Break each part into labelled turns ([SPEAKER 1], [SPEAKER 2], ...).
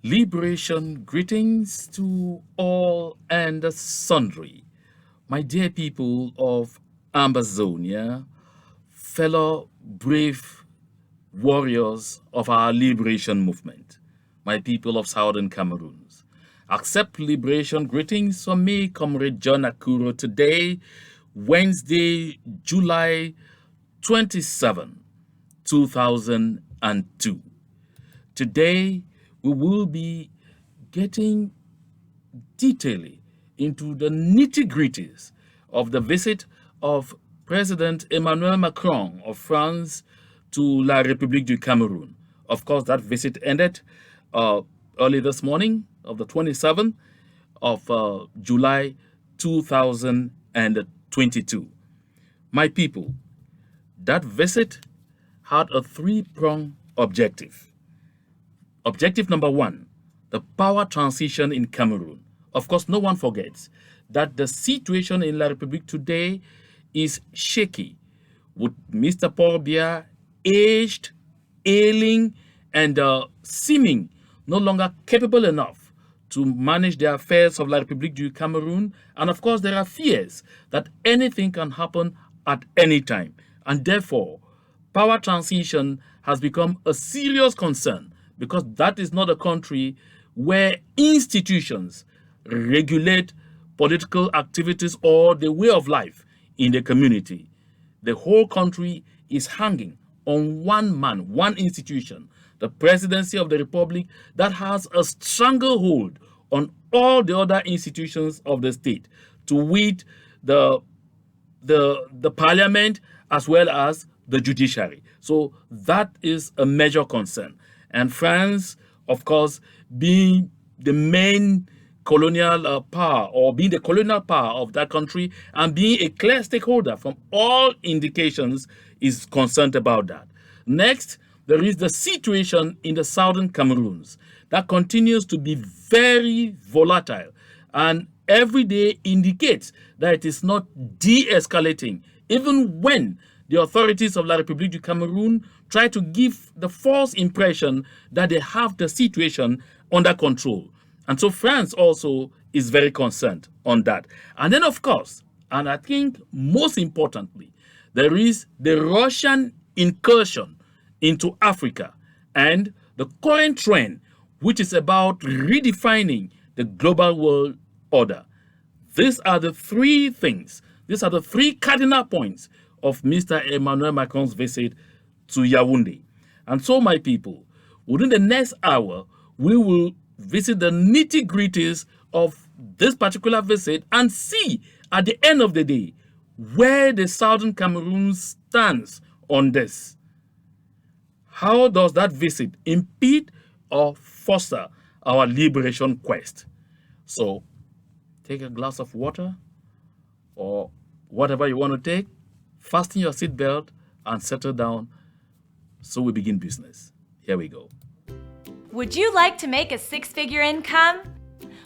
[SPEAKER 1] Liberation greetings to all and sundry, my dear people of Ambazonia, fellow brave warriors of our liberation movement, my people of Southern Cameroons. Accept liberation greetings from me, Comrade John Akuro, today, Wednesday, July 27, 2002. Today, we will be getting detailing into the nitty-gritties of the visit of President Emmanuel Macron of France to La République du Cameroun. Of course, that visit ended uh, early this morning of the 27th of July 2022. My people, that visit had a three-pronged objective. Objective number one, the power transition in Cameroon. Of course, no one forgets that the situation in La République today is shaky, with Mr. Paul Biya aged, ailing, and seeming no longer capable enough to manage the affairs of La République du Cameroon. And of course, there are fears that anything can happen at any time. And therefore, power transition has become a serious concern because that is not a country where institutions regulate political activities or the way of life in the community. The whole country is hanging on one man, one institution, the presidency of the republic, that has a stranglehold on all the other institutions of the state, to wit the parliament as well as the judiciary. So that is a major concern. And France, of course, being the main colonial power, or being the colonial power of that country and being a clear stakeholder from all indications, is concerned about that. Next, there is the situation in the southern Cameroons that continues to be very volatile, and every day indicates that it is not de-escalating, even when the authorities of La République du Cameroun try to give the false impression that they have the situation under control. And so France also is very concerned on that. And then, of course, and I think most importantly, there is the Russian incursion into Africa and the current trend, which is about redefining the global world order. These are the three things, these are the three cardinal points of Mr. Emmanuel Macron's visit to Yaoundé. And so, my people, within the next hour, we will visit the nitty-gritties of this particular visit and see at the end of the day where the Southern Cameroon stands on this. How does that visit impede or foster our liberation quest? So, take a glass of water or whatever you want to take, fasten your seatbelt, and settle down so we begin business. Here we go.
[SPEAKER 2] Would you like to make a six-figure income?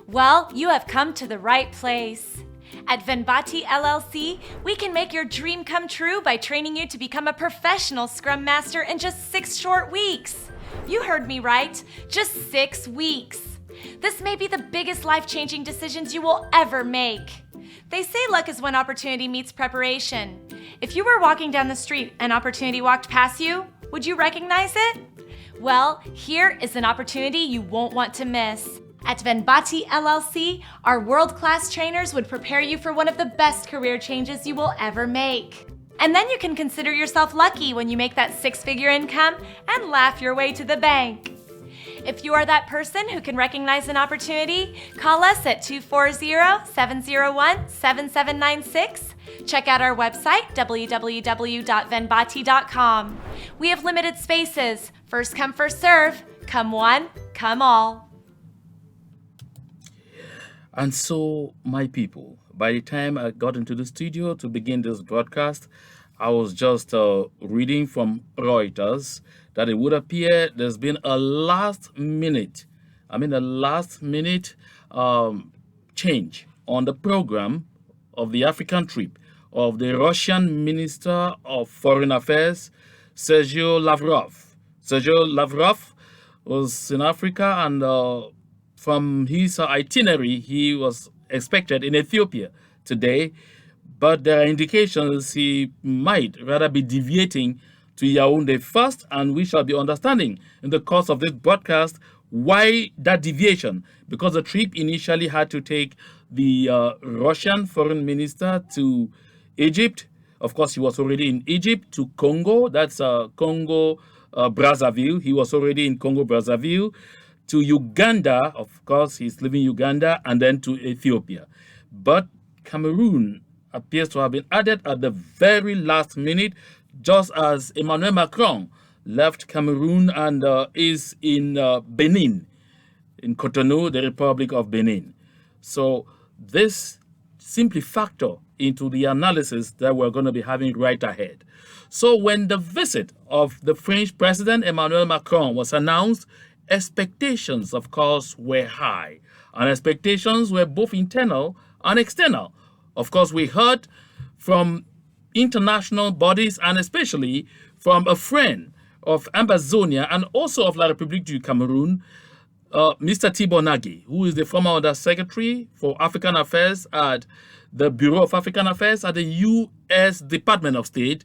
[SPEAKER 2] Well, you have come to the right place. At Venbati LLC, we can make your dream come true by training you to become a professional Scrum Master in just 6 short weeks. You heard me right, just 6 weeks. This may be the biggest life-changing decisions you will ever make. They say luck is when opportunity meets preparation. If you were walking down the street and opportunity walked past you, would you recognize it? Well, here is an opportunity you won't want to miss. At Venbati LLC, our world-class trainers would prepare you for one of the best career changes you will ever make. And then you can consider yourself lucky when you make that 6-figure income and laugh your way to the bank. If you are that person who can recognize an opportunity, call us at 240-701-7796. Check out our website, www.venbati.com. We have limited spaces. First come, first serve. Come one, come all.
[SPEAKER 1] And so, my people, by the time I got into the studio to begin this broadcast, I was just reading from Reuters that it would appear there's been a last minute change on the program of the African trip of the Russian Minister of Foreign Affairs, Sergei Lavrov. Sergei Lavrov was in Africa, and from his itinerary, he was expected in Ethiopia today. But there are indications he might rather be deviating to Yaoundé first, and we shall be understanding in the course of this broadcast why that deviation. Because the trip initially had to take the Russian foreign minister to Egypt. Of course, he was already in Egypt, to Congo. That's Congo Brazzaville. He was already in Congo Brazzaville. To Uganda, of course, he's leaving Uganda, and then to Ethiopia. But Cameroon appears to have been added at the very last minute, just as Emmanuel Macron left Cameroon and is in Benin, in Cotonou, the Republic of Benin. So this simply factor into the analysis that we're going to be having right ahead. So when the visit of the French President Emmanuel Macron was announced, expectations, of course, were high. And expectations were both internal and external. Of course, we heard from international bodies and especially from a friend of Ambazonia and also of La République du Cameroun, Mr. Tibor Nagy, who is the former Undersecretary for African Affairs at the Bureau of African Affairs at the U.S. Department of State,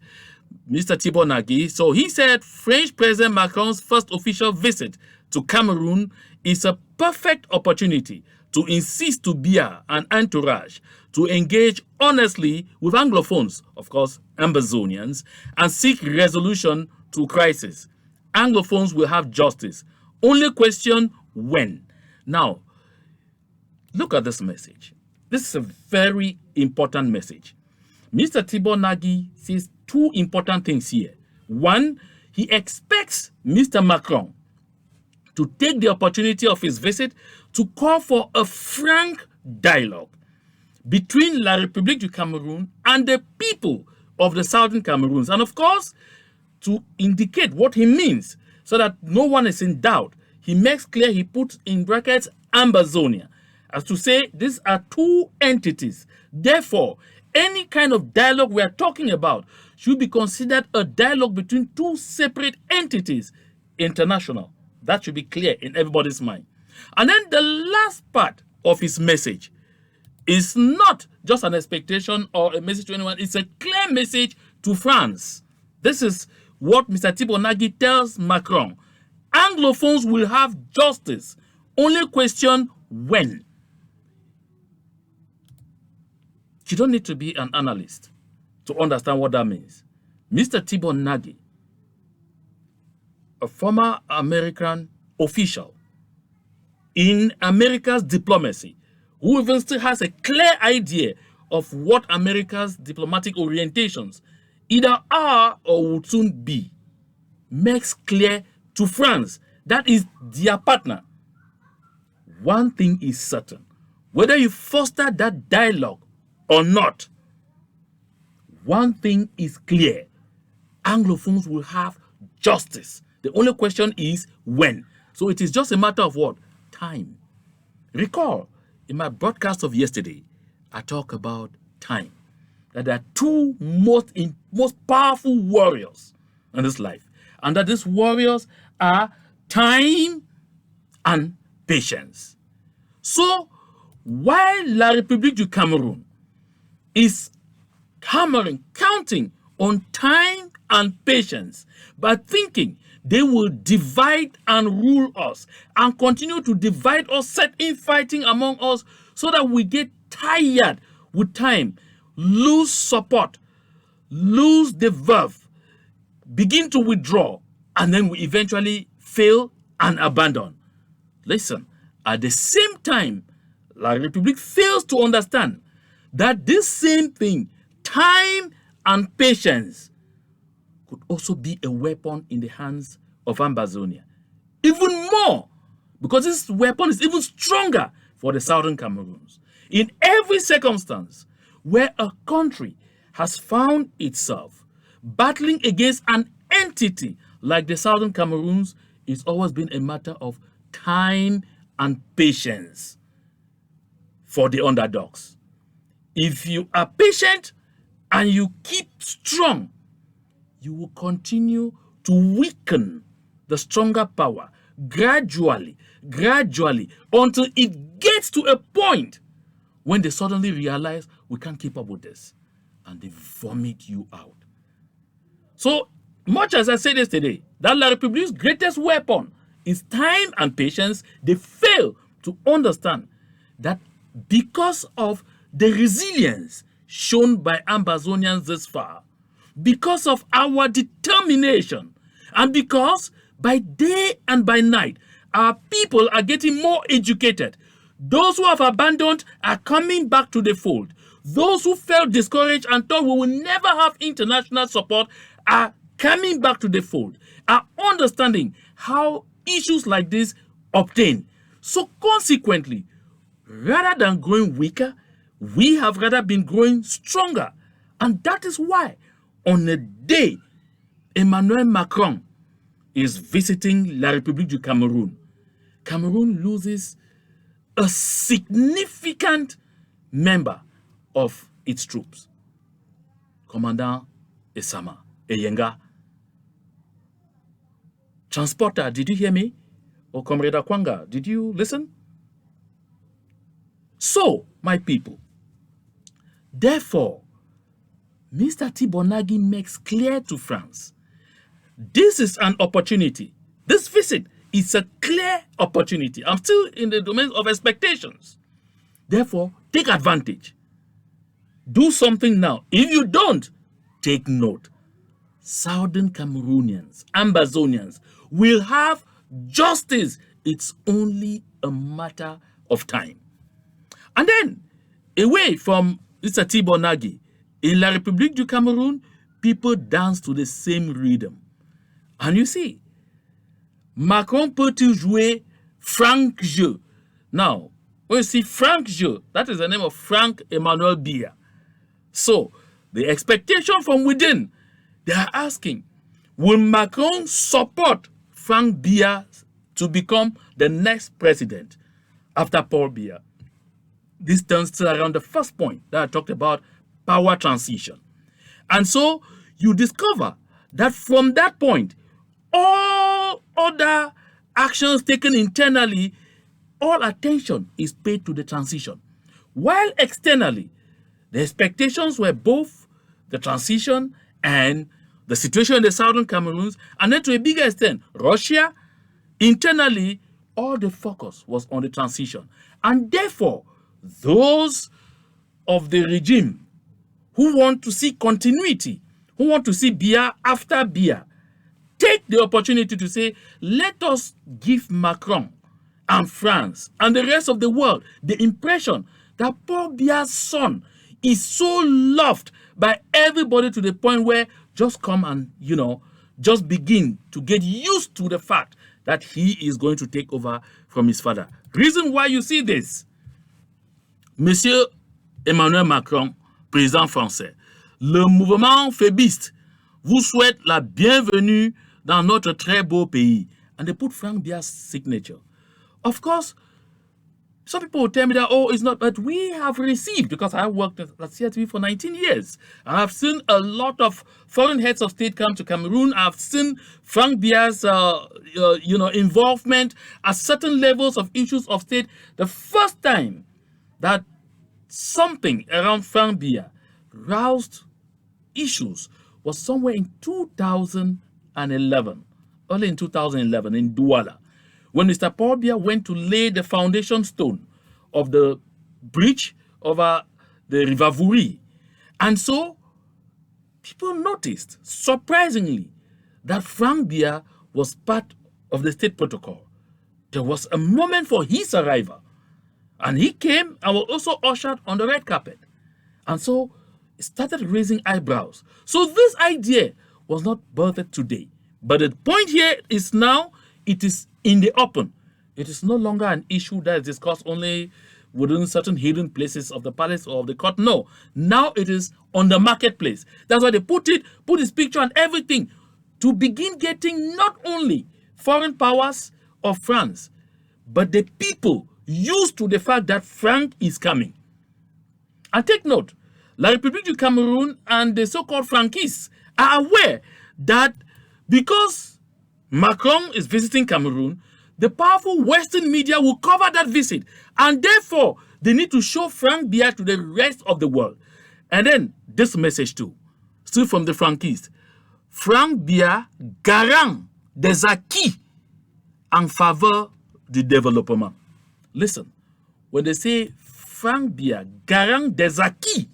[SPEAKER 1] Mr. Tibor Nagy. So he said French President Macron's first official visit to Cameroon is a perfect opportunity to insist to Biya and entourage to engage honestly with Anglophones, of course, Ambazonians, and seek resolution to crisis. Anglophones will have justice. Only question, when? Now, look at this message. This is a very important message. Mr. Tibor Nagy says two important things here. One, he expects Mr. Macron to take the opportunity of his visit to call for a frank dialogue between La République du Cameroun and the people of the Southern Cameroons. And of course, to indicate what he means so that no one is in doubt, he makes clear, he puts in brackets Ambazonia, as to say these are two entities. Therefore, any kind of dialogue we are talking about should be considered a dialogue between two separate entities, international. That should be clear in everybody's mind. And then the last part of his message is not just an expectation or a message to anyone. It's a clear message to France. This is what Mr. Tibor Nagy tells Macron. Anglophones will have justice. Only question, when? You don't need to be an analyst to understand what that means. Mr. Tibor Nagy, a former American official in America's diplomacy, who even still has a clear idea of what America's diplomatic orientations either are or would soon be, makes clear to France that is their partner. One thing is certain: whether you foster that dialogue or not, one thing is clear: Anglophones will have justice. The only question is when. So it is just a matter of what? Time. Recall, in my broadcast of yesterday, I talk about time. That there are two most powerful warriors in this life. And that these warriors are time and patience. So, while La République du Cameroun is counting on time and patience, but thinking they will divide and rule us and continue to divide us, set infighting among us so that we get tired with time, lose support, lose the verve, begin to withdraw, and then we eventually fail and abandon. Listen, at the same time, La République fails to understand that this same thing, time and patience, could also be a weapon in the hands of Ambazonia. Even more, because this weapon is even stronger for the Southern Cameroons. In every circumstance where a country has found itself battling against an entity like the Southern Cameroons, it's always been a matter of time and patience for the underdogs. If you are patient and you keep strong, you will continue to weaken the stronger power, gradually, until it gets to a point when they suddenly realize we can't keep up with this, and they vomit you out. So, much as I said yesterday, that La République's greatest weapon is time and patience, they fail to understand that because of the resilience shown by Ambazonians this far, because of our determination, and because by day and by night, our people are getting more educated. Those who have abandoned are coming back to the fold. Those who felt discouraged and thought we will never have international support are coming back to the fold, are understanding how issues like this obtain. So consequently, rather than growing weaker, we have rather been growing stronger. And that is why on a day Emmanuel Macron is visiting La République du Cameroon, Cameroon loses a significant member of its troops. Commandant Esama, Eyenga. Transporter, did you hear me? Or Comrade Akwanga, did you listen? So, my people, therefore, Mr. Tibonagi makes clear to France, this is an opportunity. This visit is a clear opportunity. I'm still in the domain of expectations. Therefore, take advantage. Do something now. If you don't, take note. Southern Cameroonians, Ambazonians, will have justice. It's only a matter of time. And then, away from Mr. Tibonagi, in La République du Cameroun, people dance to the same rhythm. And you see, Macron peut-il jouer Frank Jeu? Now, when you see Frank Jeu, that is the name of Frank Emmanuel Biya. So, the expectation from within, they are asking, will Macron support Frank Biya to become the next president after Paul Biya? This turns to around the first point that I talked about, power transition. And so you discover that from that point, all other actions taken internally, all attention is paid to the transition. While externally, the expectations were both the transition and the situation in the southern Cameroons, and then to a bigger extent, Russia. Internally, all the focus was on the transition. And therefore, those of the regime who want to see continuity, who want to see Biya after Biya, take the opportunity to say, let us give Macron and France and the rest of the world the impression that Paul Biya's son is so loved by everybody to the point where just come and, just begin to get used to the fact that he is going to take over from his father. Reason why you see this, Monsieur Emmanuel Macron, président français, le mouvement fébiste vous souhaite la bienvenue dans notre très beau pays. And they put Frank Biya's signature. Of course, some people will tell me that, oh, it's not, but we have received, because I worked at CRTV for 19 years. And I've seen a lot of foreign heads of state come to Cameroon. I've seen Frank Biya's, involvement at certain levels of issues of state. The first time that something around Frank Biya roused issues was somewhere in 2011, early in 2011 in Douala, when Mr. Paul Biya went to lay the foundation stone of the bridge over the River Vuri. And so people noticed, surprisingly, that Frank Biya was part of the state protocol. There was a moment for his arrival. And he came and was also ushered on the red carpet. And so it started raising eyebrows. So this idea was not birthed today. But the point here is now it is in the open. It is no longer an issue that is discussed only within certain hidden places of the palace or of the court. No. Now it is on the marketplace. That's why they put his picture and everything to begin getting not only foreign powers of France, but the people used to the fact that Frank is coming. And take note, La République du Cameroun and the so-called Frankists are aware that because Macron is visiting Cameroon, the powerful Western media will cover that visit. And therefore, they need to show Frank Biya to the rest of the world. And then this message too, still from the Franquistes. Frank Biya garant des acquis en faveur du développement. Listen, when they say Frank Biya garant des acquis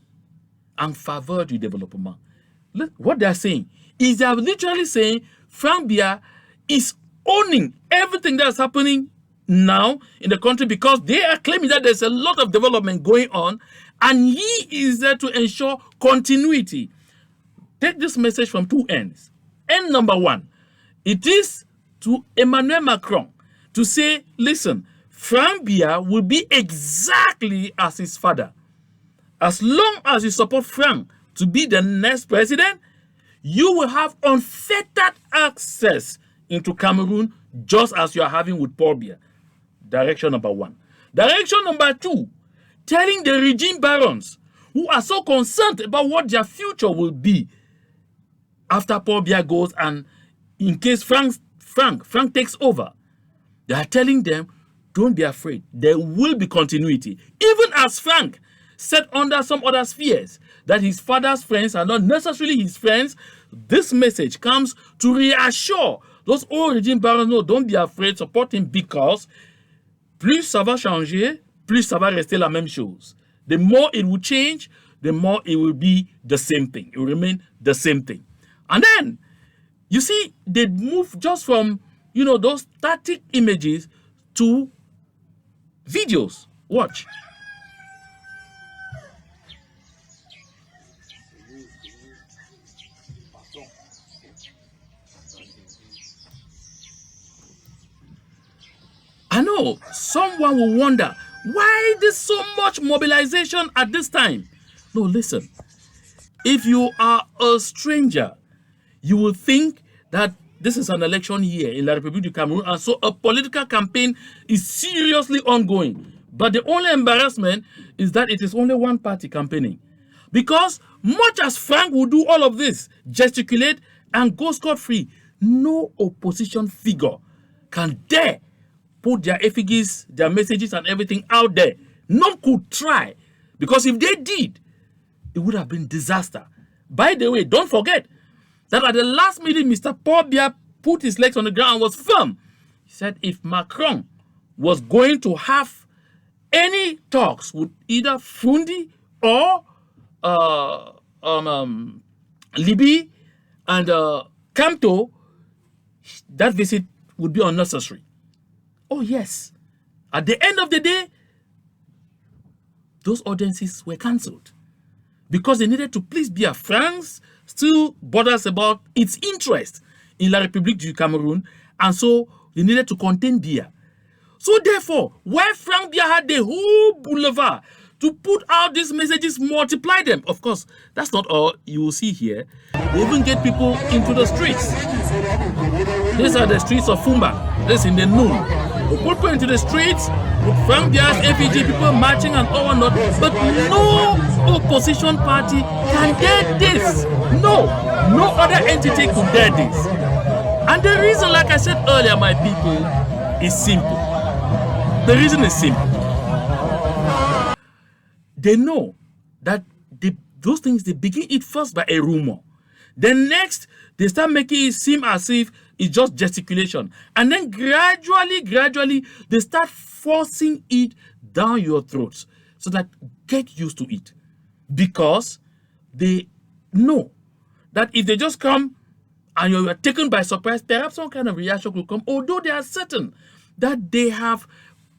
[SPEAKER 1] en faveur du développement, look, what they are saying is they are literally saying Frank Biya is owning everything that's happening now in the country, because they are claiming that there's a lot of development going on and he is there to ensure continuity. Take this message from two ends. End number one, it is to Emmanuel Macron to say, listen, Frank Biya will be exactly as his father. As long as you support Frank to be the next president, you will have unfettered access into Cameroon, just as you are having with Paul Biya. Direction number one. Direction number two, telling the regime barons who are so concerned about what their future will be after Paul Biya goes and in case Frank takes over, they are telling them, don't be afraid. There will be continuity. Even as Frank said under some other spheres that his father's friends are not necessarily his friends, this message comes to reassure those old regime barons, no, don't be afraid, support him, because plus ça va changer, plus ça va rester la même chose. The more it will change, the more it will be the same thing. It will remain the same thing. And then, you see, they move just from, those static images to videos. Watch. I know someone will wonder, why there's so much mobilization at this time? No, listen. If you are a stranger, you will think that this is an election year in La République du Cameroun, and so a political campaign is seriously ongoing. But the only embarrassment is that it is only one party campaigning. Because much as Frank will do all of this, gesticulate and go scot-free, no opposition figure can dare put their effigies, their messages and everything out there. None could try. Because if they did, it would have been disaster. By the way, don't forget that at the last meeting, Mr. Paul Biya put his legs on the ground and was firm. He said if Macron was going to have any talks with either Fundi or Libby and Camto, that visit would be unnecessary. Oh yes. At the end of the day, those audiences were cancelled because they needed to please Biya. France still bothers about its interest in La République du Cameroun, and so they needed to contain Biya. So therefore, where Frank Biya had the whole boulevard to put out these messages, multiply them. Of course, that's not all you will see here. They even get people into the streets. These are the streets of Fumba. This is in the noon. They put people into the streets with Frank Biya's effigy, people marching and all whatnot. But no opposition party can dare this. No other entity could dare this. And the reason, like I said earlier, my people, is simple. The reason is simple. They know that those things, they begin it first by a rumor. Then next, they start making it seem as if it's just gesticulation. And then gradually, they start forcing it down your throats. So that get used to it. Because they know that if they just come and you are taken by surprise, perhaps some kind of reaction will come. Although they are certain that they have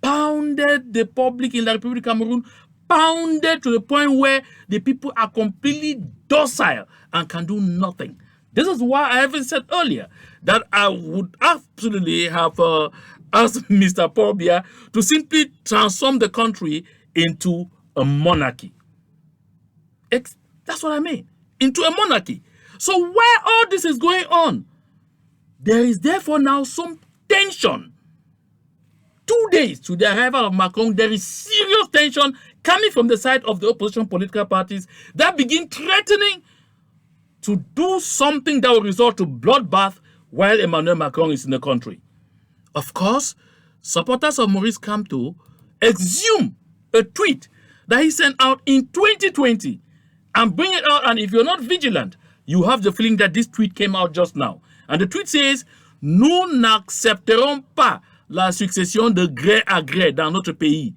[SPEAKER 1] pounded the public in La République du Cameroun, pounded to the point where the people are completely docile and can do nothing. This is why I even said earlier that I would absolutely have asked Mr. Paul Biya to simply transform the country into a monarchy. That's what I mean. Into a monarchy. So where all this is going on, there is therefore now some tension. 2 days to the arrival of Macron, there is serious tension coming from the side of the opposition political parties that begin threatening to do something that will result to bloodbath while Emmanuel Macron is in the country. Of course, supporters of Maurice Kamto exhume a tweet that he sent out in 2020 and bring it out. And if you're not vigilant, you have the feeling that this tweet came out just now. And the tweet says, nous n'accepterons pas la succession de gré à gré dans notre pays,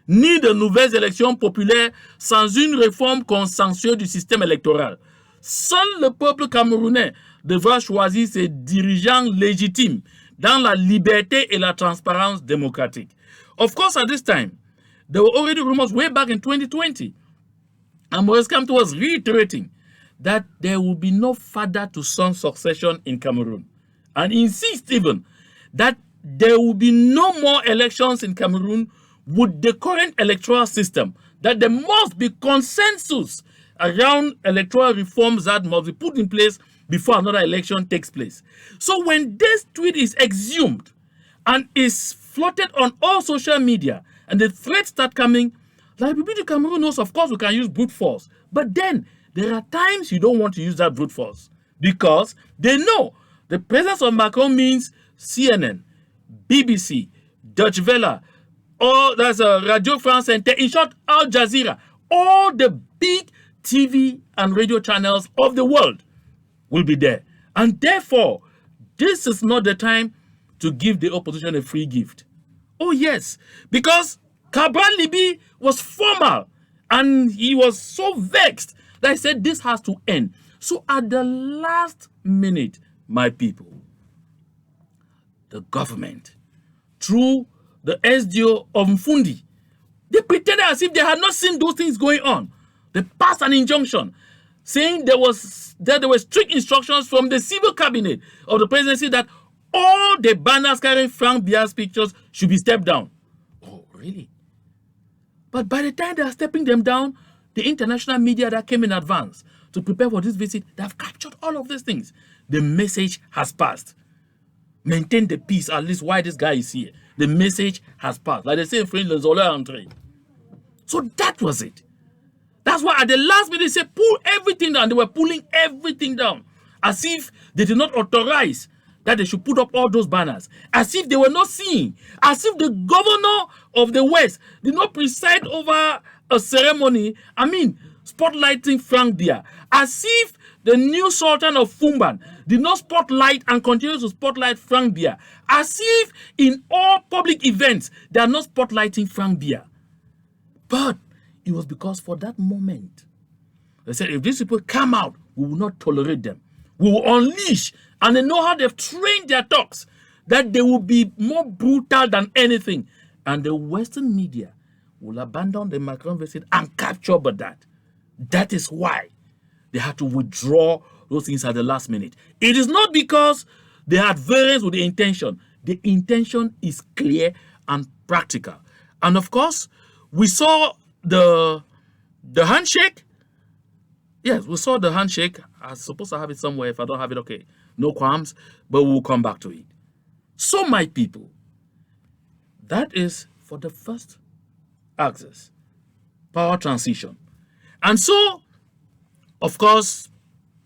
[SPEAKER 1] ni de nouvelles élections populaires sans une réforme consensuelle du système électoral. Seul le peuple camerounais devra choisir ses dirigeants légitimes dans la liberté et la transparence démocratique. Of course, at this time, there were already rumors way back in 2020. And Maurice Kamto was reiterating that there will be no father-to-son succession in Cameroon. And insists even that there will be no more elections in Cameroon with the current electoral system, that there must be consensus around electoral reforms that must be put in place before another election takes place. So when this tweet is exhumed and is floated on all social media and the threats start coming, like the Cameroon knows, of course, we can use brute force. But then there are times you don't want to use that brute force because they know the presence of Macron means CNN, BBC, Deutsche Welle, or that's Radio France Inter, in short, Al Jazeera, all the big TV and radio channels of the world will be there. And therefore, this is not the time to give the opposition a free gift. Oh yes, because Cabral Libi was formal and he was so vexed that he said this has to end. So at the last minute, my people, the government, through the SDO of Mfundi, they pretended as if they had not seen those things going on. They passed an injunction saying there were strict instructions from the civil cabinet of the presidency that all the banners carrying Frank Bia's pictures should be stepped down. Oh, really? But by the time they are stepping them down, the international media that came in advance to prepare for this visit, they have captured all of these things. The message has passed. Maintain the peace, at least while this guy is here. The message has passed. Like they say in French, les oleurs entrent. So that was it. That's why at the last minute they said, pull everything down. They were pulling everything down. As if they did not authorize that they should put up all those banners. As if they were not seeing. As if the governor of the West did not preside over a ceremony. Spotlighting Frank Bia. As if the new Sultan of Fumban did not spotlight and continue to spotlight Frank Bia. As if in all public events, they are not spotlighting Frank Bia. But it was because for that moment, they said, if these people come out, we will not tolerate them. We will unleash. And they know how they've trained their talks, that they will be more brutal than anything. And the Western media will abandon the Macron visit and capture that. That is why they had to withdraw those things at the last minute. It is not because they had variance with the intention. The intention is clear and practical. And of course, we saw the handshake. Yes, we saw the handshake. I'm supposed to have it somewhere. If I don't have it, okay. No qualms, but we'll come back to it. So, my people, that is for the first axis, power transition. And so, of course,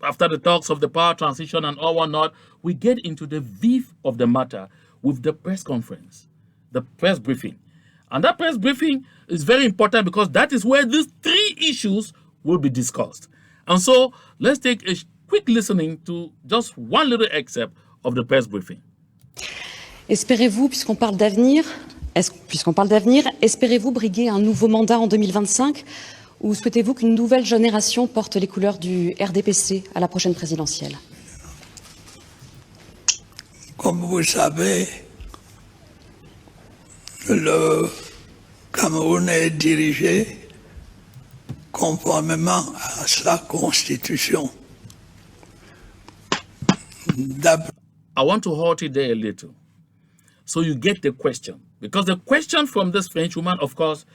[SPEAKER 1] after the talks of the power transition and all whatnot, we get into the beef of the matter with the press conference, the press briefing. And that press briefing is very important because that is where these three issues will be discussed. And so let's take a quick listening to just one little excerpt of the press briefing.
[SPEAKER 3] Espérez-vous, puisqu'on parle d'avenir, espérez-vous briguer un nouveau mandat en 2025 ou souhaitez-vous qu'une nouvelle génération porte les couleurs du RDPC à la prochaine présidentielle?
[SPEAKER 4] Comme vous savez, le Cameroun est dirigé conformément à sa constitution.
[SPEAKER 1] I want to halt it there a little so you get the question. Because the question from this French woman, of course,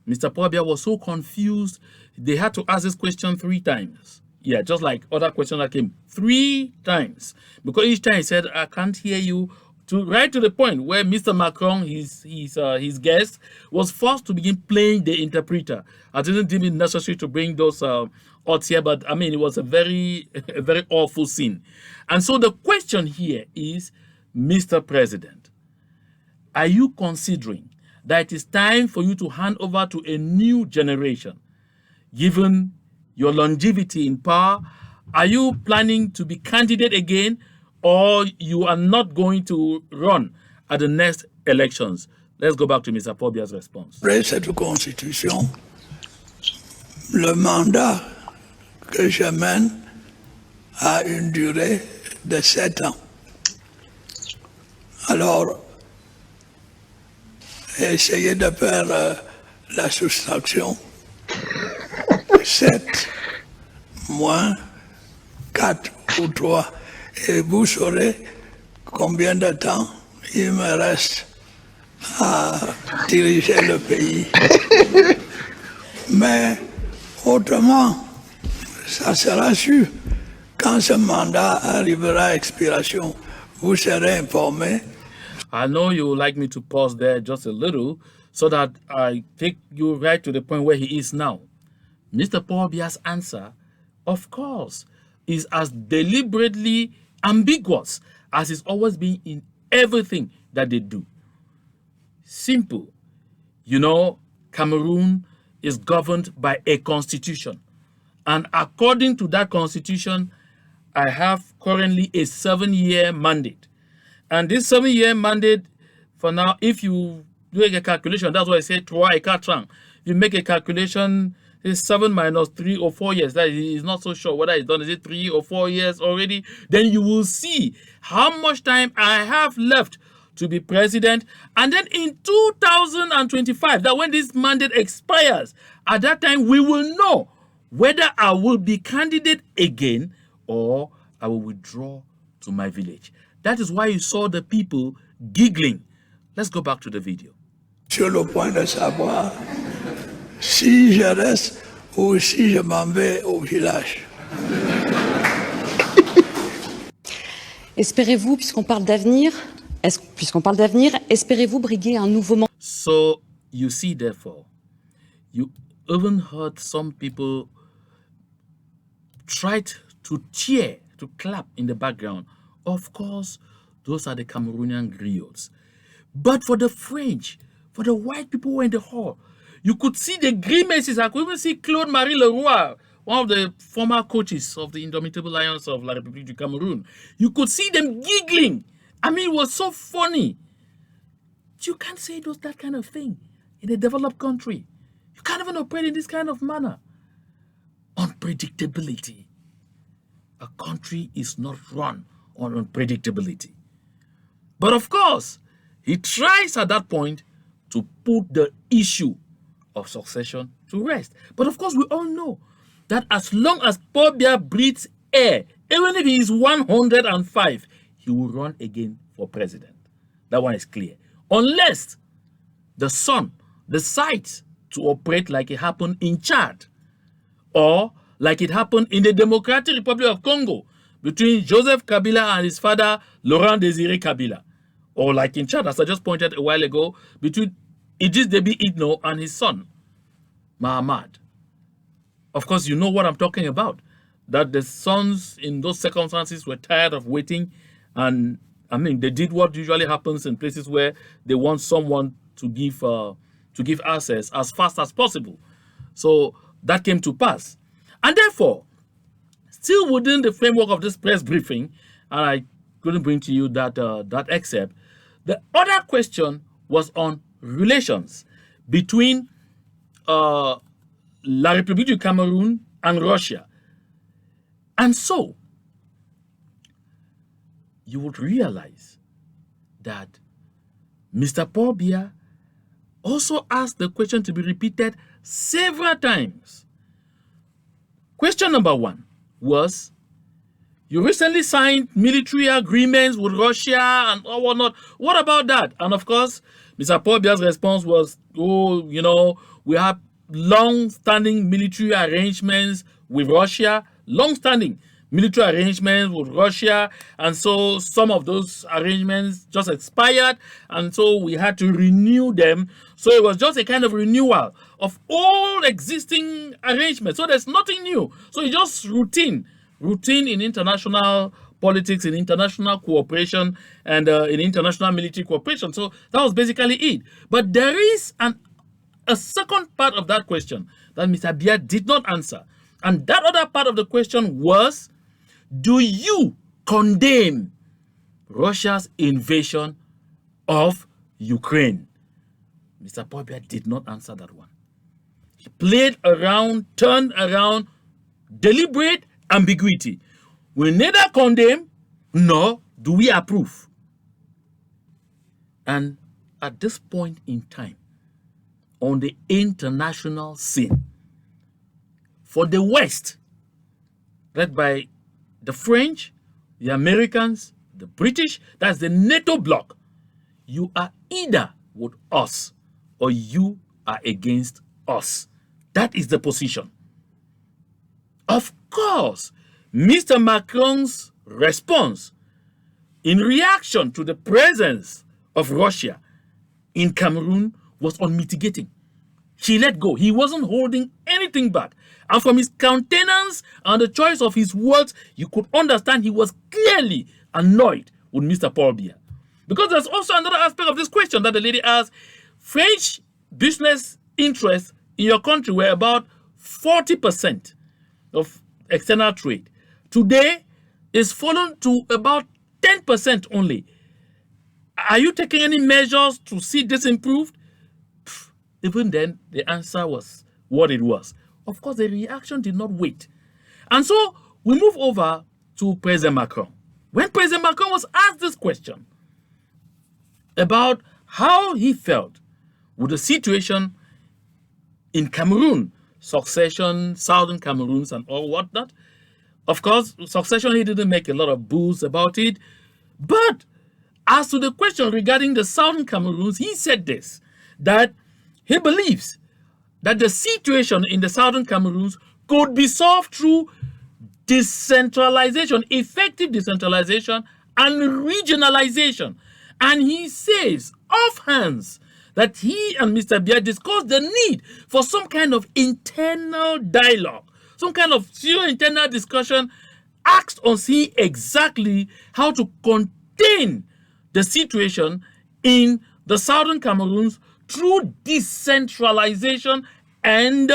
[SPEAKER 1] Mr. Pobia was so confused, they had to ask this question 3 times. Yeah, just like other questions that came 3 times. Because each time he said, I can't hear you. Right to the point where Mr. Macron, his guest, was forced to begin playing the interpreter. I didn't deem it necessary to bring those odds here, but I mean, it was a very awful scene. And so the question here is, Mr. President, are you considering that it is time for you to hand over to a new generation? Given your longevity in power, are you planning to be candidate again, or you are not going to run at the next elections? Let's go back to Mr. Pobia's response.
[SPEAKER 4] Après cette constitution, le mandat que je mène a une durée de 7 ans. Alors, essayez de faire la soustraction. 7 moins 4 ou 3, et vous saurez combien de temps il me reste à diriger le pays. Mais autrement, ça sera sûr. Quand ce mandat arrivera à expiration, vous serez informés.
[SPEAKER 1] I know you would like me to pause there just a little so that I take you right to the point where he is now. Mr. Paul Biya's answer, of course, is as deliberately ambiguous as it's always been in everything that they do. Simple. You know, Cameroon is governed by a constitution. And according to that constitution, I have currently a 7-year mandate. And this 7-year mandate, for now, if you do a calculation, that's why I say 3 et 4 ans. You make a calculation, it's 7 minus 3 or 4 years. That is not so sure whether it's done. Is it 3 or 4 years already? Then you will see how much time I have left to be president. And then in 2025, that when this mandate expires, at that time we will know whether I will be candidate again or I will withdraw to my village. That is why you saw the people giggling. Let's go back to the video.
[SPEAKER 4] Sur le point de savoir si je reste ou si je m'en vais au village.
[SPEAKER 3] Espérez-vous, puisqu'on parle d'avenir, espérez-vous briguer un nouveau mandat?
[SPEAKER 1] So you see, therefore, you even heard some people tried to cheer, to clap in the background. Of course, those are the Cameroonian griots. But for the French, for the white people who were in the hall, you could see the grimaces. I could even see Claude-Marie Leroy, one of the former coaches of the Indomitable Lions of La République du Cameroon. You could see them giggling. I mean, it was so funny. You can't say that kind of thing in a developed country. You can't even operate in this kind of manner. Unpredictability. A country is not run on unpredictability. But of course, he tries at that point to put the issue of succession to rest. But of course, we all know that as long as Paul Biya breathes air, even if he is 105, he will run again for president. That one is clear. Unless the son decides to operate like it happened in Chad, or like it happened in the Democratic Republic of Congo between Joseph Kabila and his father, Laurent Désiré Kabila. Or like in Chad, as I just pointed a while ago, between Idriss Déby Itno and his son, Mahamad. Of course, you know what I'm talking about. That the sons in those circumstances were tired of waiting, and I mean, they did what usually happens in places where they want someone to give access as fast as possible. So that came to pass. And therefore, still within the framework of this press briefing, and I couldn't bring to you that excerpt, the other question was on relations between La République du Cameroun and Russia. And so, you would realize that Mr. Paul Biya also asked the question to be repeated several times. Question number 1 was, you recently signed military agreements with Russia and whatnot. What about that? And of course, Mr. Paul Biya's response was, oh, you know, we have long-standing military arrangements with Russia, long-standing military arrangements with Russia, and so some of those arrangements just expired, and so we had to renew them. So it was just a kind of renewal of all existing arrangements. So there's nothing new. So it's just routine in international politics, in international cooperation, and in international military cooperation. So that was basically it. But there is a second part of that question that Mr. Biya did not answer. And that other part of the question was, do you condemn Russia's invasion of Ukraine? Mr. Paul Biya did not answer that one. He played around, turned around, deliberate ambiguity. We neither condemn nor do we approve. And at this point in time, on the international scene, for the West, led by the French, the Americans, the British, that's the NATO bloc, you are either with us or you are against us. That is the position. Of course, Mr. Macron's response in reaction to the presence of Russia in Cameroon was unmitigating. He let go. He wasn't holding anything back. And from his countenance and the choice of his words, you could understand he was clearly annoyed with Mr. Paul Biya. Because there's also another aspect of this question that the lady asked. French business interests in your country were about 40% of external trade. Today, it's fallen to about 10% only. Are you taking any measures to see this improved? Even then, the answer was what it was. Of course, the reaction did not wait. And so we move over to President Macron. When President Macron was asked this question about how he felt with the situation in Cameroon, succession, southern Cameroons and all whatnot, of course, succession, he didn't make a lot of boos about it. But as to the question regarding the southern Cameroons, he said this, that he believes that the situation in the southern Cameroons could be solved through decentralization, effective decentralization and regionalization. And he says offhand that he and Mr. Biya discussed the need for some kind of internal dialogue, some kind of serious internal discussion, asked on seeing exactly how to contain the situation in the southern Cameroons through decentralization and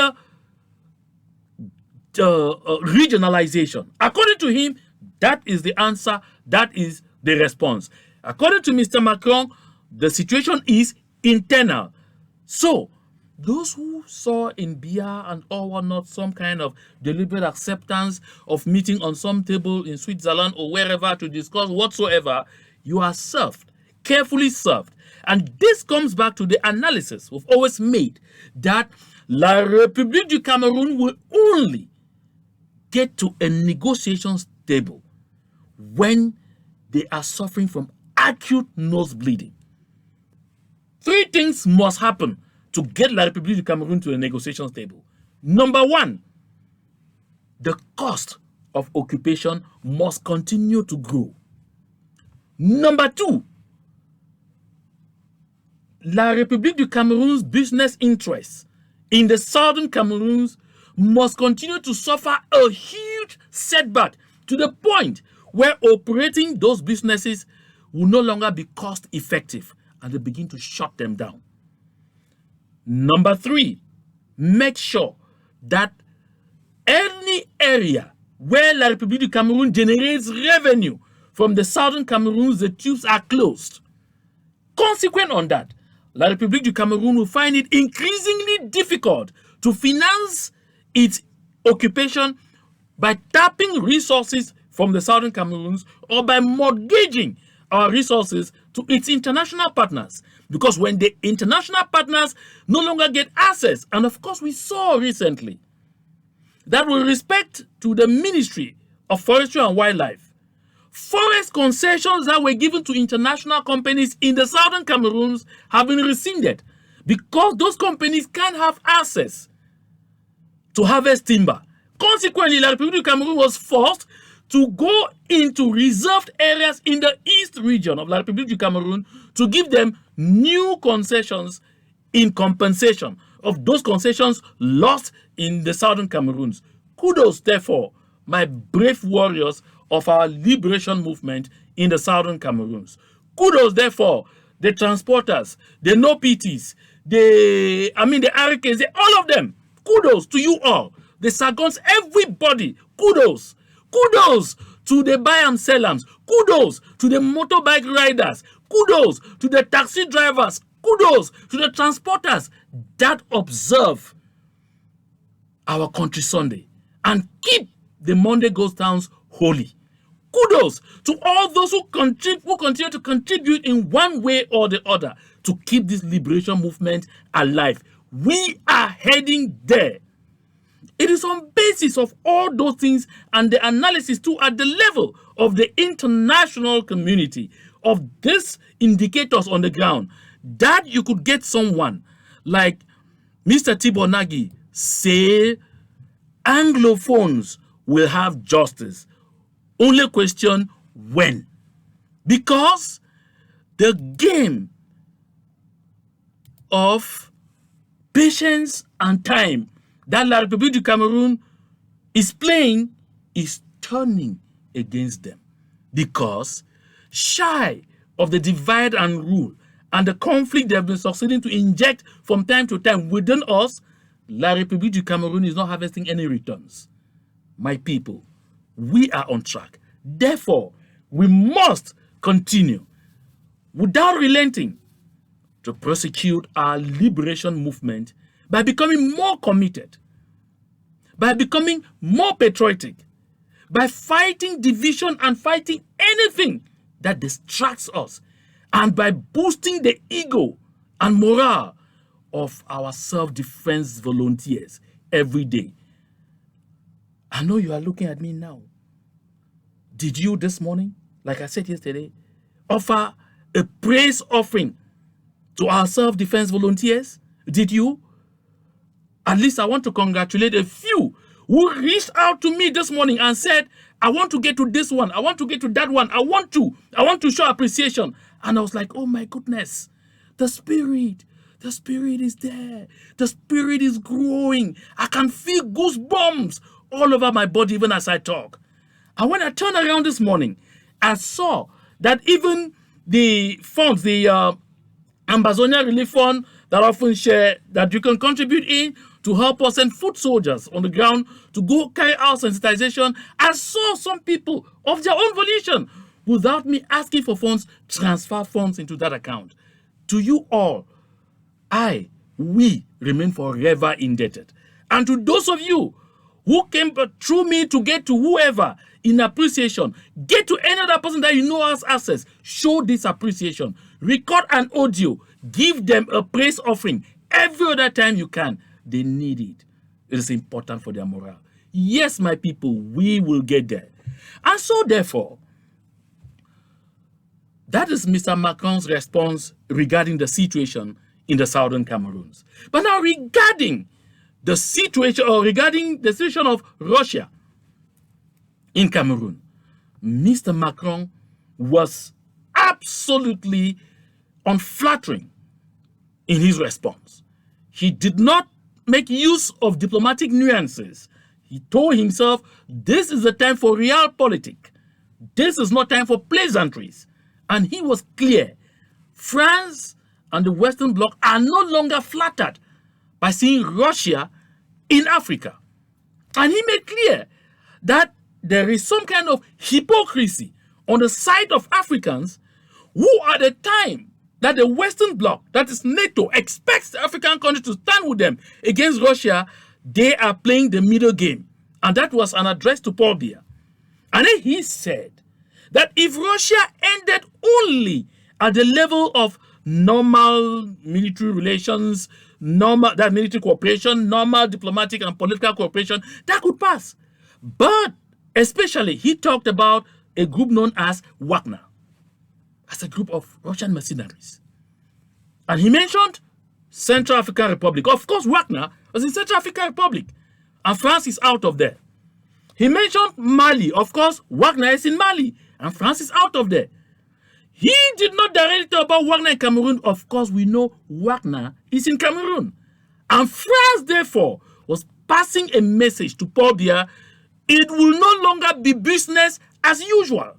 [SPEAKER 1] regionalization. According to him, that is the answer, that is the response. According to Mr. Macron, the situation is internal. So, those who saw in Biya and all whatnot some kind of deliberate acceptance of meeting on some table in Switzerland or wherever to discuss whatsoever, you are served, carefully served. And this comes back to the analysis we've always made that La République du Cameroun will only get to a negotiations table when they are suffering from acute nose bleeding. Three things must happen to get La République du Cameroun to a negotiations table. Number one, the cost of occupation must continue to grow. Number two, La République du Cameroon's business interests in the southern Cameroons must continue to suffer a huge setback to the point where operating those businesses will no longer be cost effective and they begin to shut them down. Number three, make sure that any area where La République du Cameroun generates revenue from the southern Cameroons, the tubes are closed. Consequent on that, La République du Cameroun will find it increasingly difficult to finance its occupation by tapping resources from the southern Cameroons or by mortgaging our resources to its international partners. Because when the international partners no longer get access, and of course we saw recently that with respect to the Ministry of Forestry and Wildlife, forest concessions that were given to international companies in the southern Cameroons have been rescinded because those companies can't have access to harvest timber. Consequently, La République du Cameroun was forced to go into reserved areas in the east region of La République du Cameroun to give them new concessions in compensation of those concessions lost in the southern Cameroons. Kudos, therefore, my brave warriors of our liberation movement in the southern Cameroons. Kudos, therefore, the transporters, the no-PTs, the Arikes, all of them. Kudos to you all. The Sagons, everybody. Kudos. Kudos to the buy and sellers. Kudos to the motorbike riders. Kudos to the taxi drivers. Kudos to the transporters that observe our country Sunday and keep the Monday ghost towns holy. Kudos to all those who continue to contribute in one way or the other to keep this liberation movement alive. We are heading there. It is on basis of all those things and the analysis too at the level of the international community of these indicators on the ground that you could get someone like Mr. Tibor Nagy say Anglophones will have justice. Only question when. Because the game of patience and time that La République du Cameroon is playing is turning against them. Because shy of the divide and rule and the conflict they have been succeeding to inject from time to time within us, La République du Cameroon is not harvesting any returns. My people, we are on track. Therefore, we must continue without relenting to prosecute our liberation movement by becoming more committed, by becoming more patriotic, by fighting division and fighting anything that distracts us, and by boosting the ego and morale of our self-defense volunteers every day. I know you are looking at me now. Did you this morning, like I said yesterday, offer a praise offering to our self-defense volunteers? Did you? At least I want to congratulate a few who reached out to me this morning and said, I want to get to this one, I want to get to that one, I want to show appreciation. And I was like, oh my goodness, the spirit is there. The spirit is growing. I can feel goosebumps all over my body even as I talk. And when I turned around this morning, I saw that even the funds, the Ambazonia relief fund that often share, that you can contribute in to help us send foot soldiers on the ground to go carry out sensitization. I saw some people of their own volition, without me asking for funds, transfer funds into that account. To you all, we remain forever indebted. And to those of you who came through me to get to whoever in appreciation, get to any other person that you know has access, show this appreciation. Record an audio, give them a praise offering every other time you can. They need it. It is important for their morale. Yes, my people, we will get there. And so therefore, that is Mr. Macron's response regarding the situation in the southern Cameroons. But now regarding the situation of Russia in Cameroon, Mr. Macron was absolutely unflattering in his response. He did not make use of diplomatic nuances. He told himself, this is a time for realpolitik. This is not time for pleasantries. And he was clear. France and the Western Bloc are no longer flattered by seeing Russia in Africa. And he made clear that there is some kind of hypocrisy on the side of Africans who, at the time that the Western Bloc, that is NATO, expects the African countries to stand with them against Russia, they are playing the middle game. And that was an address to Paul Biya. And then he said that if Russia ended only at the level of normal military relations, normal military cooperation, normal diplomatic and political cooperation, that could pass. But especially, he talked about a group known as Wagner, as a group of Russian mercenaries. And he mentioned Central African Republic. Of course, Wagner was in Central African Republic, and France is out of there. He mentioned Mali. Of course, Wagner is in Mali, and France is out of there. He did not directly talk about Wagner in Cameroon. Of course, we know Wagner is in Cameroon. And France, therefore, was passing a message to Paul Biya. It will no longer be business as usual.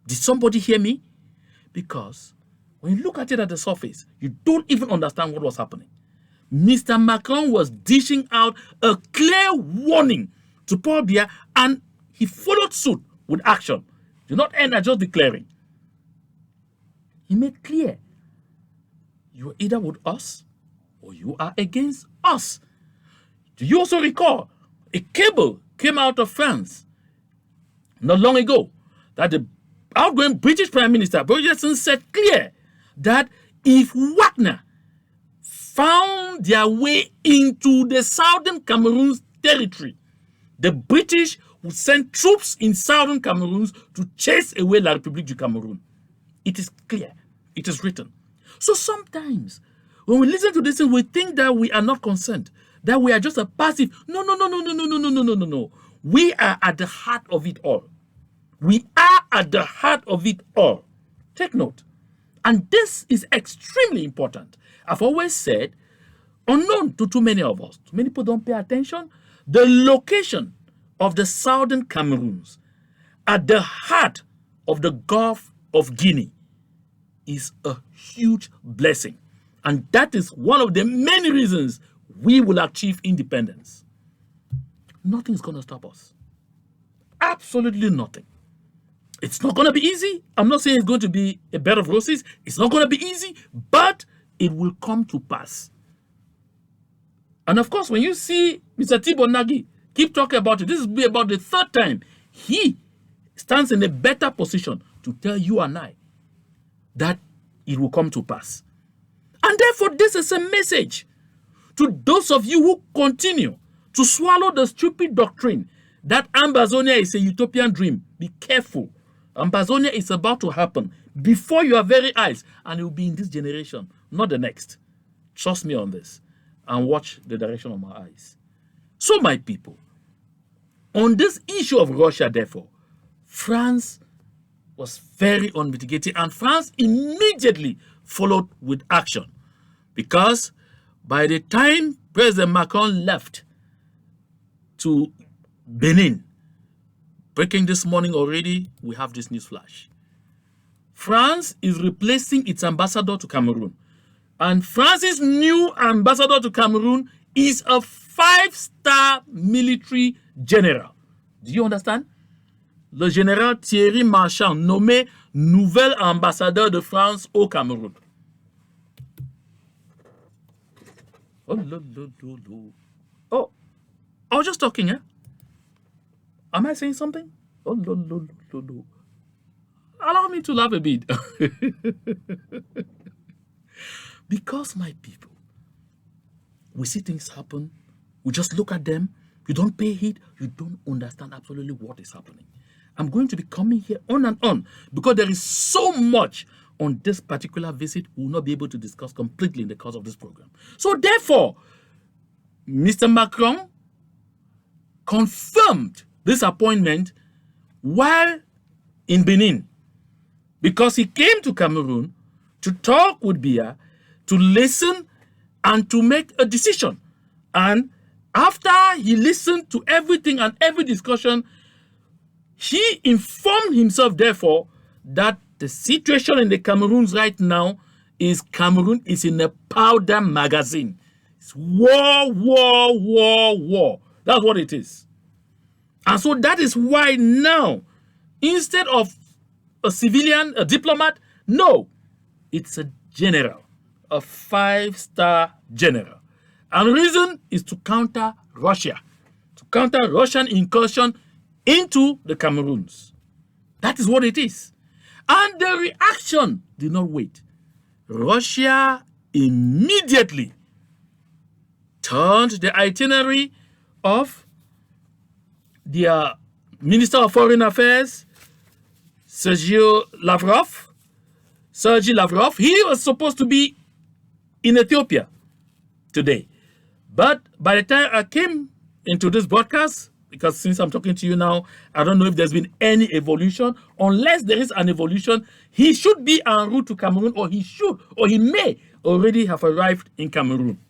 [SPEAKER 1] Did somebody hear me? Because when you look at it at the surface, you don't even understand what was happening. Mr. Macron was dishing out a clear warning to Paul Biya, and he followed suit with action. Do not end at just declaring. He made clear, you are either with us or you are against us. Do you also recall a cable came out of France not long ago that the outgoing British Prime Minister Boris Johnson said clear that if Wagner found their way into the southern Cameroon's territory, the British would send troops in southern Cameroon to chase away La République du Cameroun. It is clear. It is written. So sometimes when we listen to this thing, we think that we are not concerned, that we are just a passive. No. We are at the heart of it all. We are at the heart of it all. Take note. And this is extremely important. I've always said, unknown to too many of us, too many people don't pay attention, the location of the southern Cameroons at the heart of the Gulf of Guinea is a huge blessing. And that is one of the many reasons we will achieve independence. Nothing is going to stop us. Absolutely nothing. It's not going to be easy. I'm not saying it's going to be a bed of roses. It's not going to be easy, but it will come to pass. And of course, when you see Mr. Thibault Nagy keep talking about it, this will be about the third time he stands in a better position to tell you and I that it will come to pass. And therefore, this is a message to those of you who continue to swallow the stupid doctrine that Ambazonia is a utopian dream. Be careful. Ambazonia is about to happen before your very eyes, and it will be in this generation, not the next. Trust me on this, and watch the direction of my eyes. So, my people, on this issue of Russia, therefore, France was very unmitigated, and France immediately followed with action, because by the time President Macron left to Benin, breaking this morning already, we have this news flash. France is replacing its ambassador to Cameroon. And France's new ambassador to Cameroon is a 5-star military general. Do you understand? Le général Thierry Marchand, nommé nouvel ambassadeur de France au Cameroun. Oh, I was just talking, eh? Am I saying something? Allow me to laugh a bit. Because, my people, we see things happen, we just look at them, you don't pay heed, you don't understand absolutely what is happening. I'm going to be coming here on and on because there is so much on this particular visit we will not be able to discuss completely in the course of this program. So therefore, Mr. Macron confirmed this appointment while in Benin, because he came to Cameroon to talk with Biya, to listen and to make a decision. And after he listened to everything and every discussion, he informed himself, therefore, that the situation in the Cameroons right now is Cameroon is in a powder magazine. It's war. That's what it is. And so that is why now, instead of a civilian, a diplomat, no, it's a general, a 5-star general. And the reason is to counter Russia, to counter Russian incursion into the Cameroons. That is what it is. And the reaction did not wait. Russia immediately turned the itinerary of their Minister of Foreign Affairs, Sergei Lavrov. He was supposed to be in Ethiopia today. But by the time I came into this broadcast, because since I'm talking to you now, I don't know if there's been any evolution. Unless there is an evolution, he should be en route to Cameroon, or he may already have arrived in Cameroon.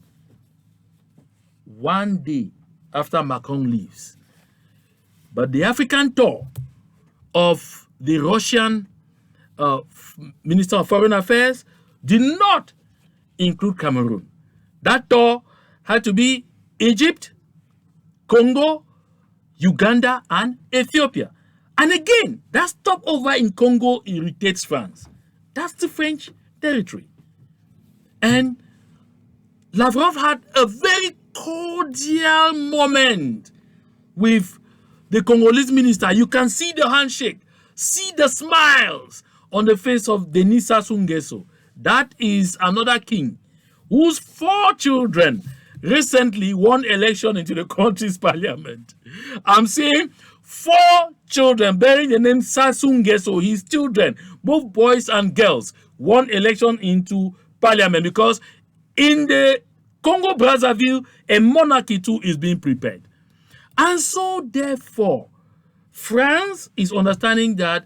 [SPEAKER 1] One day after Macron leaves. But the African tour of the Russian Minister of Foreign Affairs did not include Cameroon. That tour had to be Egypt, Congo, Uganda, and Ethiopia. And again, that stopover in Congo irritates France. That's the French territory. And Lavrov had a very cordial moment with the Congolese minister. You can see the handshake, see the smiles on the face of Denis Sassou Nguesso. That is another king whose 4 children recently won election into the country's parliament. I'm saying 4 children bearing the name Sassou Nguesso, his children, both boys and girls, won election into parliament because in the Congo Brazzaville, a monarchy too is being prepared. And so therefore, France is understanding that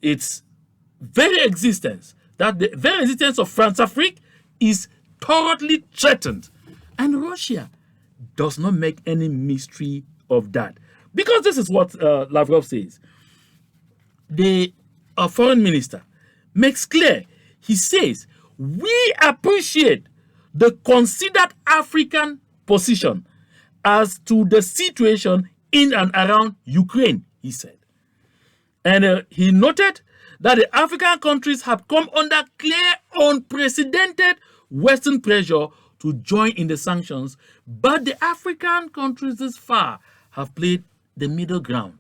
[SPEAKER 1] its very existence, that the very existence of France-Afrique is thoroughly threatened. And Russia does not make any mystery of that. Because this is what Lavrov says. The foreign minister makes clear, he says, we appreciate the considered African position as to the situation in and around Ukraine, he said. And he noted that the African countries have come under clear, unprecedented Western pressure to join in the sanctions, but the African countries thus far have played the middle ground,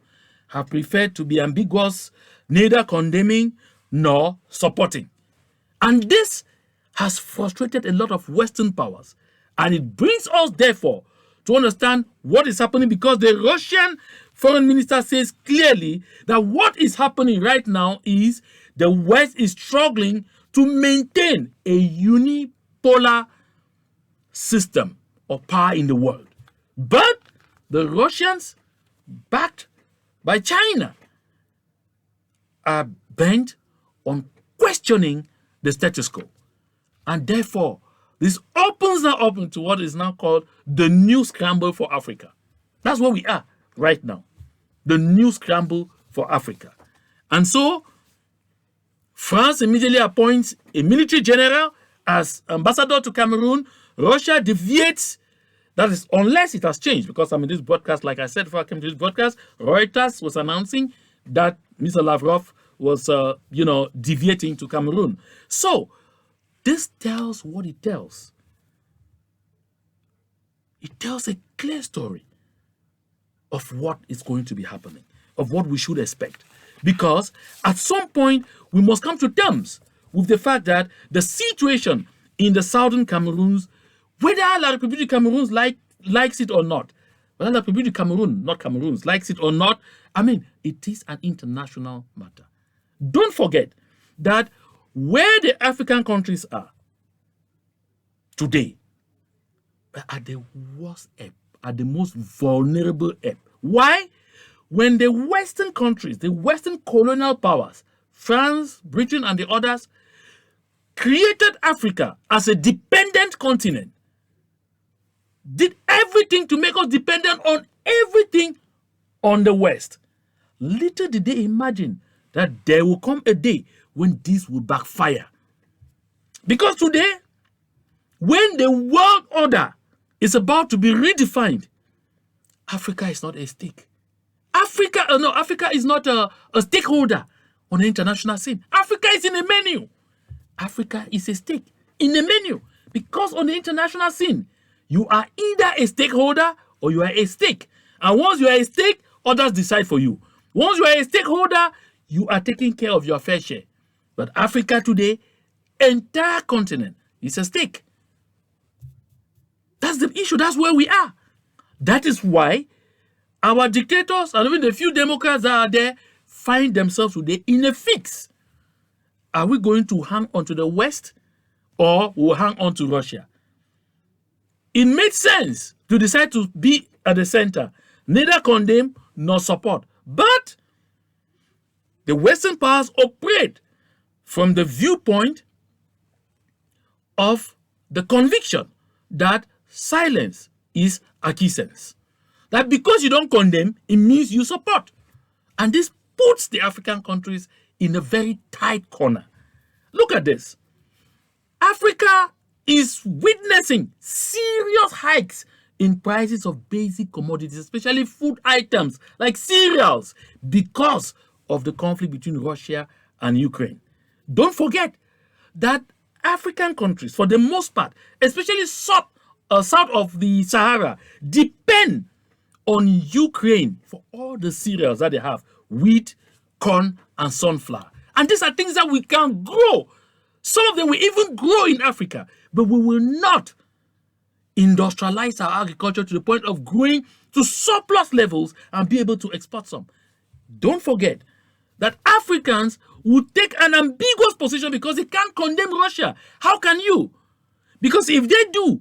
[SPEAKER 1] have preferred to be ambiguous, neither condemning nor supporting. And this has frustrated a lot of Western powers. And it brings us, therefore, to understand what is happening, because the Russian foreign minister says clearly that what is happening right now is the West is struggling to maintain a unipolar system of power in the world. But the Russians, backed by China, are bent on questioning the status quo. And therefore, this opens now up into what is now called the new scramble for Africa. That's where we are right now. The new scramble for Africa. And so, France immediately appoints a military general as ambassador to Cameroon. Russia deviates. That is, unless it has changed, because I'm in this broadcast, like I said before I came to this broadcast, Reuters was announcing that Mr. Lavrov was, deviating to Cameroon. So, this tells what it tells. It tells a clear story of what is going to be happening, of what we should expect. Because at some point, we must come to terms with the fact that the situation in the southern Cameroons, whether La République du Cameroon likes it or not, whether La République du Cameroon, not Cameroons, likes it or not, it is an international matter. Don't forget that where the African countries are today are at the worst ebb, at the most vulnerable ebb. Why? When the Western countries, the Western colonial powers, France, Britain, and the others, created Africa as a dependent continent, did everything to make us dependent on everything on the West. Little did they imagine that there will come a day when this will backfire. Because today, when the world order is about to be redefined, Africa is not a stake. Africa is not a stakeholder on the international scene. Africa is in a menu. Africa is a stake in the menu. Because on the international scene, you are either a stakeholder or you are a stake. And once you are a stake, others decide for you. Once you are a stakeholder, you are taking care of your fair share. But Africa today, entire continent, is a stake. That's the issue. That's where we are. That is why our dictators and even the few Democrats that are there find themselves today in a fix. Are we going to hang on to the West or we'll hang on to Russia? It made sense to decide to be at the center, neither condemn nor support. But the Western powers operate from the viewpoint of the conviction that silence is acquiescence. That because you don't condemn, it means you support. And this puts the African countries in a very tight corner. Look at this. Africa is witnessing serious hikes in prices of basic commodities, especially food items like cereals, because of the conflict between Russia and Ukraine. Don't forget that African countries, for the most part, especially south of the Sahara, depend on Ukraine for all the cereals that they have: wheat, corn, and sunflower. And these are things that we can grow. Some of them will even grow in Africa, but we will not industrialize our agriculture to the point of growing to surplus levels and be able to export some. Don't forget that Africans will take an ambiguous position because they can't condemn Russia. How can you? Because if they do,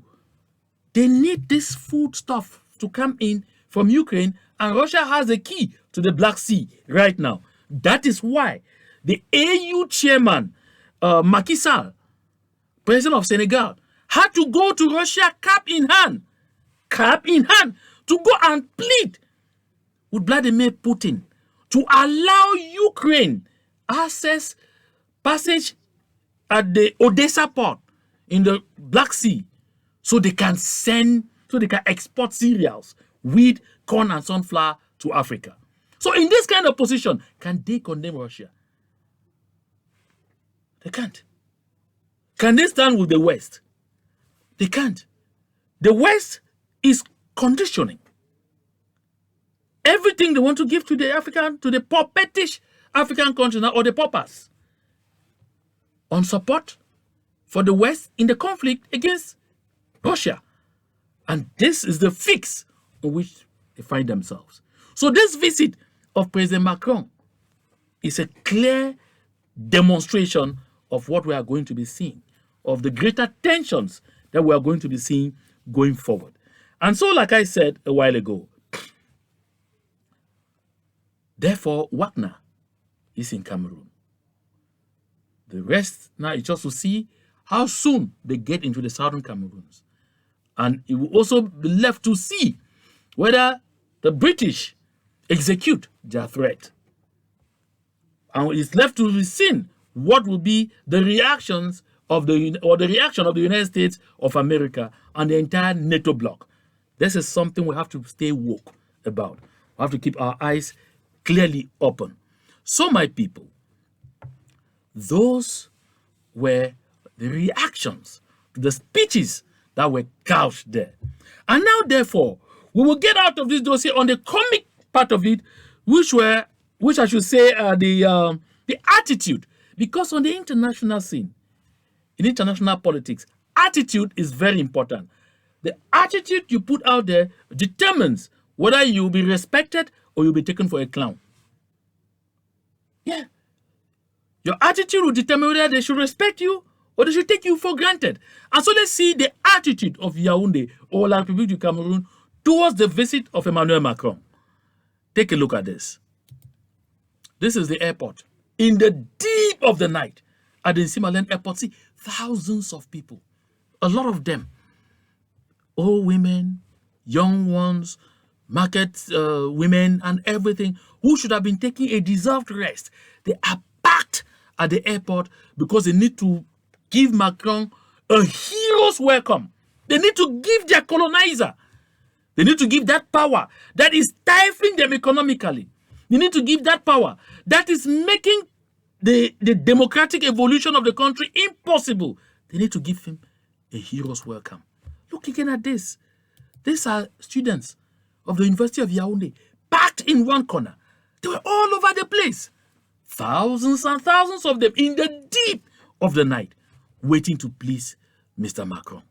[SPEAKER 1] they need this food stuff to come in from Ukraine, and Russia has the key to the Black Sea right now. That is why the AU chairman, Macky Sall, president of Senegal, had to go to Russia cap in hand, to go and plead with Vladimir Putin to allow Ukraine passage at the Odessa port in the Black Sea, so they can export cereals, wheat, corn, and sunflower to Africa. So in this kind of position, can they condemn Russia? They can't. Can they stand with the West? They can't. The West is conditioning everything they want to give to the puppetish African countries now, or the paupers, on support for the West in the conflict against Russia. And this is the fix in which they find themselves. So this visit of President Macron is a clear demonstration of what we are going to be seeing, of the greater tensions that we are going to be seeing going forward. And so, like I said a while ago, therefore, Wagner is in Cameroon. The rest now is just to see how soon they get into the southern Cameroons. And it will also be left to see whether the British execute their threat. And it's left to be seen what will be the reactions of the reaction of the United States of America and the entire NATO bloc. This is something we have to stay woke about. We have to keep our eyes clearly open. So, my people, those were the reactions to the speeches that were couched there. And now, therefore, we will get out of this dossier on the comic part of it, which I should say the attitude. Because on the international scene, in international politics, attitude is very important. The attitude you put out there determines whether you'll be respected or you'll be taken for a clown. Yeah. Your attitude will determine whether they should respect you or they should take you for granted. And so let's see the attitude of Yaoundé or La République du Cameroun towards the visit of Emmanuel Macron. Take a look at this. This is the airport. In the deep of the night at the Nsimalen airport, see thousands of people, a lot of them, old women, young ones, market women, and everything, who should have been taking a deserved rest. They are packed at the airport because they need to give Macron a hero's welcome. They need to give their colonizer. They need to give that power that is stifling them economically. They need to give that power that is making the democratic evolution of the country impossible. They need to give him a hero's welcome. Look again at this. These are students of the University of Yaoundé, packed in one corner. They were all over the place. Thousands and thousands of them in the deep of the night, waiting to please Mr. Macron.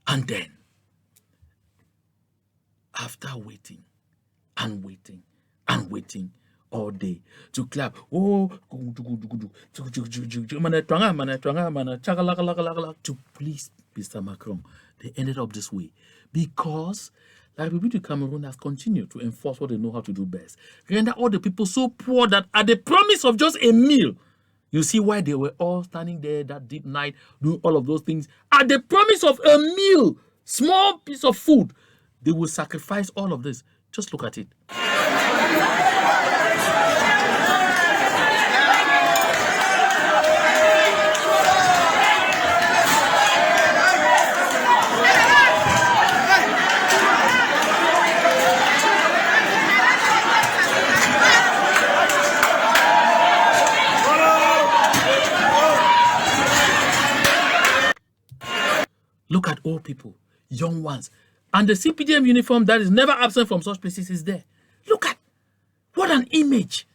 [SPEAKER 1] And then, after waiting and waiting and waiting all day to clap, to please Mr. Macron, they ended up this way because La République du Cameroon has continued to enforce what they know how to do best. Render all the people so poor that at the promise of just a meal, you see why they were all standing there that deep night doing all of those things. At the promise of a meal, small piece of food, they will sacrifice all of this. Just look at it. Look at old people, young ones. And the CPDM uniform that is never absent from such places is there. Look at what an image.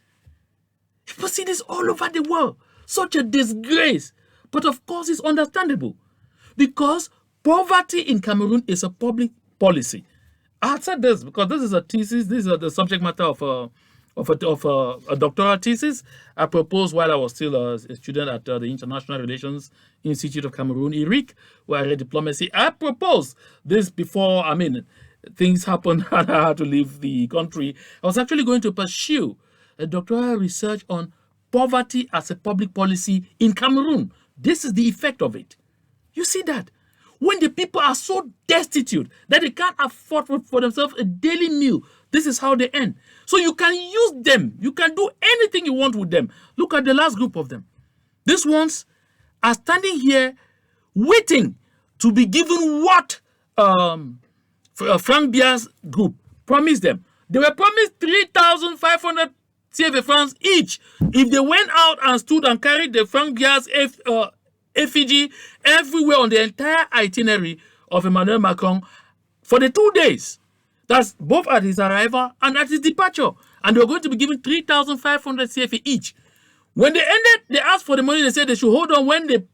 [SPEAKER 1] People see this all over the world. Such a disgrace. But of course, it's understandable because poverty in Cameroon is a public policy. I said this because this is a thesis. This is the subject matter of a doctoral thesis I proposed while I was still a student at the International Relations Institute of Cameroon, IRIC, where I read diplomacy. I proposed this before, things happened and I had to leave the country. I was actually going to pursue a doctoral research on poverty as a public policy in Cameroon. This is the effect of it. You see that? When the people are so destitute that they can't afford for themselves a daily meal, this is how they end. So you can use them. You can do anything you want with them. Look at the last group of them. These ones are standing here waiting to be given what Frank Bia's group promised them. They were promised 3,500 CFA francs each if they went out and stood and carried the Frank Bia's effigy everywhere on the entire itinerary of Emmanuel Macron for the 2 days. That's both at his arrival and at his departure. And they were going to be given 3,500 CFA each. When they ended, they asked for the money. They said they should hold on. When the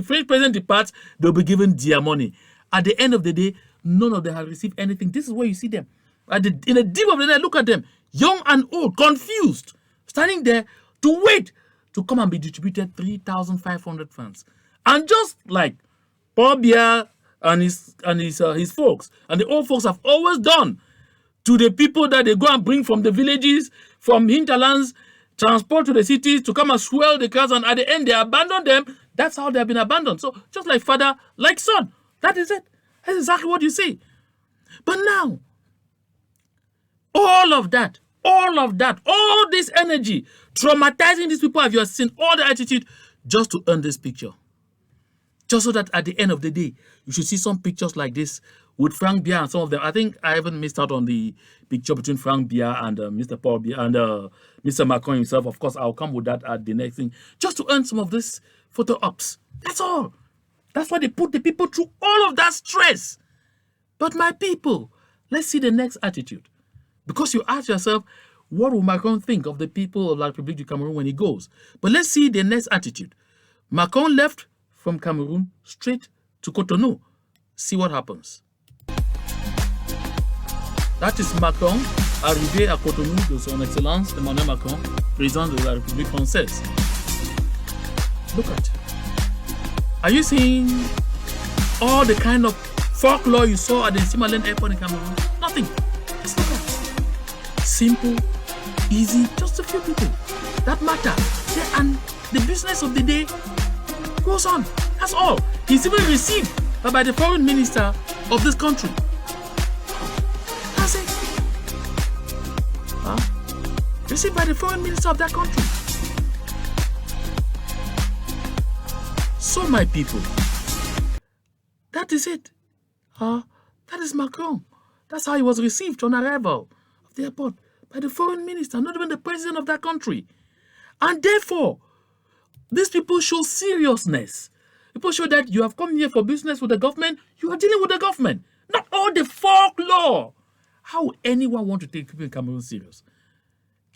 [SPEAKER 1] French president departs, they'll be given their money. At the end of the day, none of them have received anything. This is where you see them. In the deep of the night, look at them. Young and old, confused, standing there to wait to come and be distributed 3,500 francs. And just like Paul Biya and his folks, and the old folks have always done to the people that they go and bring from the villages, from hinterlands, transport to the cities to come and swell the cars, and at the end they abandon them. That's how they have been abandoned. So just like father, like son. That is it. That's exactly what you see. But now, all this energy, traumatizing these people, have you seen all the attitude just to earn this picture. Just so that at the end of the day, you should see some pictures like this with Frank Biya and some of them. I think I haven't missed out on the picture between Frank Biya and Mr. Paul Biya and Mr. Macron himself. Of course, I'll come with that at the next thing. Just to earn some of this photo ops. That's all. That's why they put the people through all of that stress. But my people, let's see the next attitude. Because you ask yourself, what will Macron think of the people of La République du Cameroun when he goes? But let's see the next attitude. Macron left from Cameroon straight to Cotonou. See what happens. That is Macron, arrivé à Cotonou de son Excellence Emmanuel Macron, président de la République française. Look at. Are you seeing all the kind of folklore you saw at the Simaland Airport in Cameroon? Nothing. Just look at. Simple, easy, just a few people that matter. And the business of the day goes on. That's all. He's even received by the foreign minister of this country. That's it. Received by the foreign minister of that country. So my people, that is it. That is Macron. That's how he was received on arrival of the airport by the foreign minister, not even the president of that country. And therefore, these people show seriousness. People show that you have come here for business with the government. You are dealing with the government, not all the folklore. How would anyone want to take people in Cameroon serious?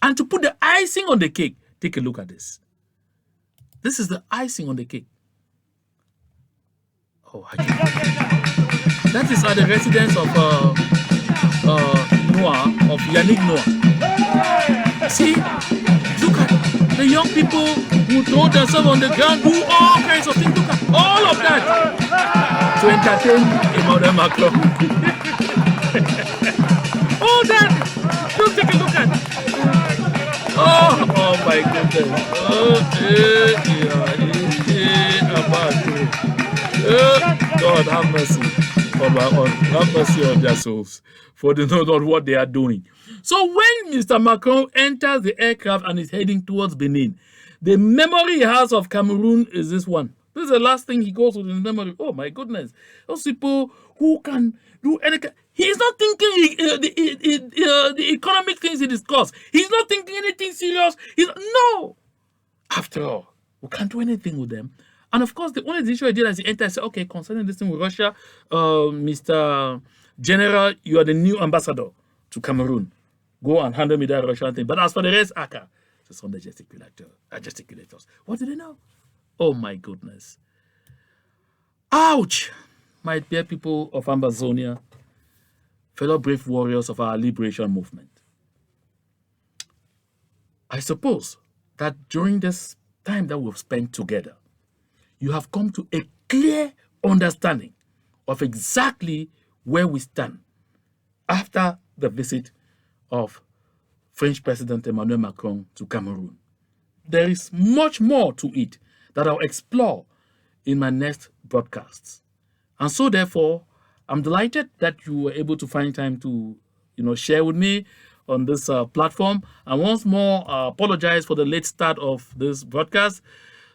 [SPEAKER 1] And to put the icing on the cake, take a look at this. This is the icing on the cake. Oh, that is at the residence of Noah, of Yannick Noah. See, look at the young people who throw themselves on the ground, do all kinds of things. Look at all of that to entertain Emmanuel Macron. All that. Just take a look at. Oh my goodness. God have mercy have mercy on their souls, for they know not what they are doing. So when Mr. Macron enters the aircraft and is heading towards Benin, the memory he has of Cameroon is this one. This is the last thing he goes with in memory. Oh my goodness. Those people who can do anything. He's not thinking the economic things he discussed. He's not thinking anything serious. No. After all, we can't do anything with them And of course, the only decision I did as he entered, I said, okay, concerning this thing with Russia, Mr. General, you are the new ambassador to Cameroon. Go and handle me that Russian thing. But as for the rest, Aka, just on the gesticulators. What do they know? Oh my goodness. Ouch! My dear people of Ambazonia, fellow brave warriors of our liberation movement. I suppose that during this time that we've spent together, you have come to a clear understanding of exactly where we stand after the visit of French President Emmanuel Macron to Cameroon. There is much more to it that I'll explore in my next broadcasts. And so therefore, I'm delighted that you were able to find time to, share with me on this platform. And once more, apologize for the late start of this broadcast.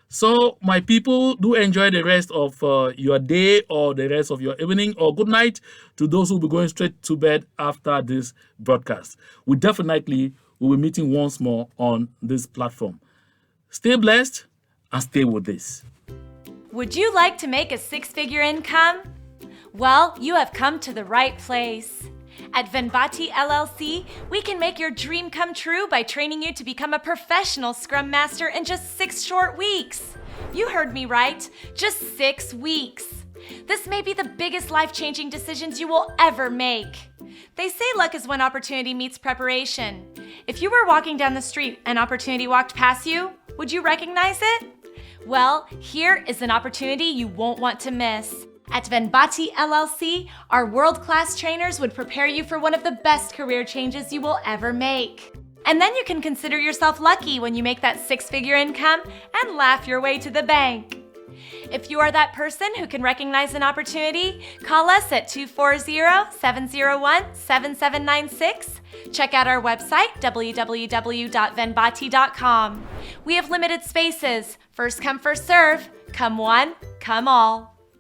[SPEAKER 1] So my people, do enjoy the rest of your day or the rest of your evening, or good night to those who will be going straight to bed after this broadcast. We definitely will be meeting once more on this platform. Stay blessed and stay with this.
[SPEAKER 2] Would you like to make a six-figure income? Well, you have come to the right place. At Venbati LLC, we can make your dream come true by training you to become a professional Scrum Master in just 6 short weeks. You heard me right, just 6 weeks. This may be the biggest life-changing decisions you will ever make. They say luck is when opportunity meets preparation. If you were walking down the street and opportunity walked past you, would you recognize it? Well, here is an opportunity you won't want to miss. At Venbati LLC, our world-class trainers would prepare you for one of the best career changes you will ever make. And then you can consider yourself lucky when you make that 6-figure income and laugh your way to the bank. If you are that person who can recognize an opportunity, call us at 240-701-7796. Check out our website, www.venbati.com. We have limited spaces. First come, first serve. Come one, come all.